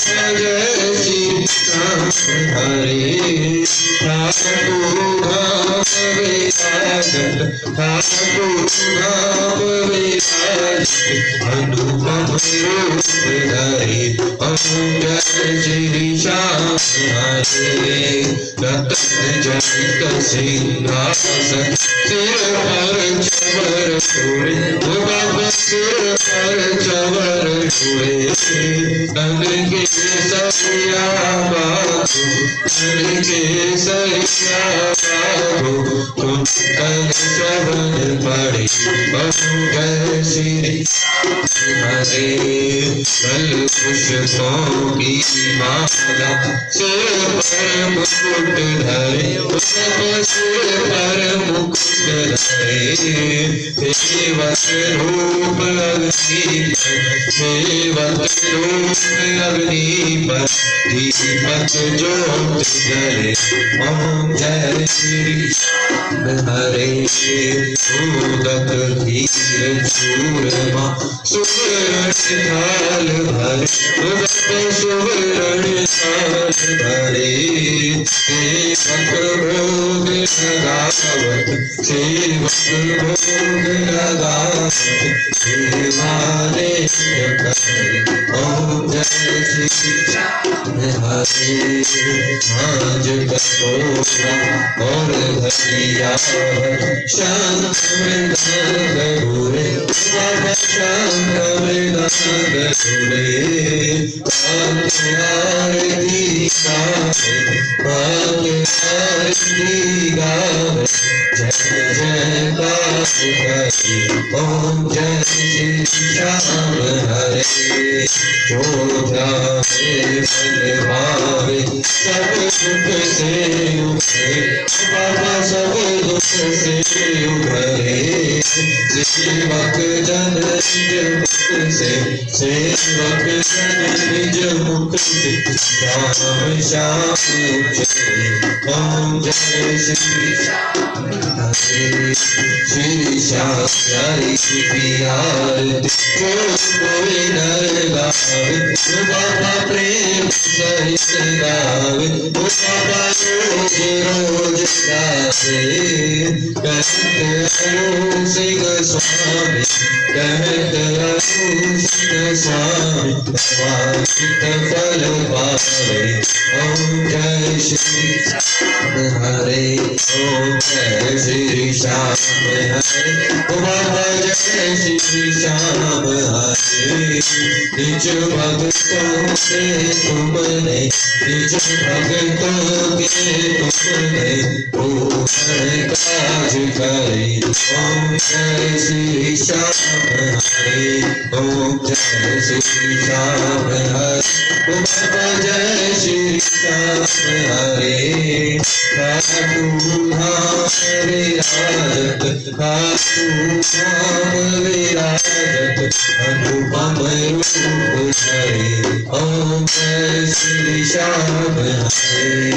जय श्री श्याम हरे। ठाकुर धाम विराजत ठाकुर धाम विराजत अनुपम रूप धरे। ओम जय श्री श्याम हरे। रतन जनित सिंहासन सिर पर चवर छोड़े। बाबा सिर पर चवर छोड़े। नंद के सैया बाबू नंद के सैया बाबू तुम कल शबद पढ़े। ओम जय श्री हरे। कल पुष्पों की माला सिर पर मुकुट धरे। सिर पर मुकुट धरे। सेवक रूप अग्नि पर सेवक रूप अग्नि पर दीपक ज्योत जले। ओम जय श्री हरे। उदक धीर चूरमा सुवर्ण थाल भरे। उदक सुवर्ण थाल भरे। सेवक भोग लगावत सेवक भोग लगावत सेवारे करे। ओम जय श्री हरे। मांझ कटोरा और घड़िया शांत मृदंग गरुड़े। बाबा शांत मृदंग गरुड़े। आरती गावे आरती गावे जय जय बाबू हरे। ओम जय श्री श्याम हरे। जो ध्यावे मन भावे सब दुख से उभरे। बाबा सब दुख से उभरे। सेवक जन निज मुख से सेवक जन निज मुख से श्याम श्याम उच्चते। ओम जय श्री हरे। श्री श्याम प्यारी प्यार जो कोई नर गावे। बाबा प्रेम सहित गावे। बाबा रोज रोज गावे। कहत अनु सिंह स्वामी कहत अनु सिंह स्वामी वांछित फल पावे। ओम जय श्री हरे। ओम जय श्री श्याम हरे। बाबा जय श्री श्याम हरे। निज भक्तों के तुमने निज भक्तों के तुमने पूर्ण काज करे। ओम जय श्री श्याम हरे। ओम जय श्री श्याम हरे। बाबा जय श्री श्याम हरे। ठाकुर धाम विराजत ठाकुर धाम विराजत अनुपम रूप धरे। ओम जय श्री श्याम हरे।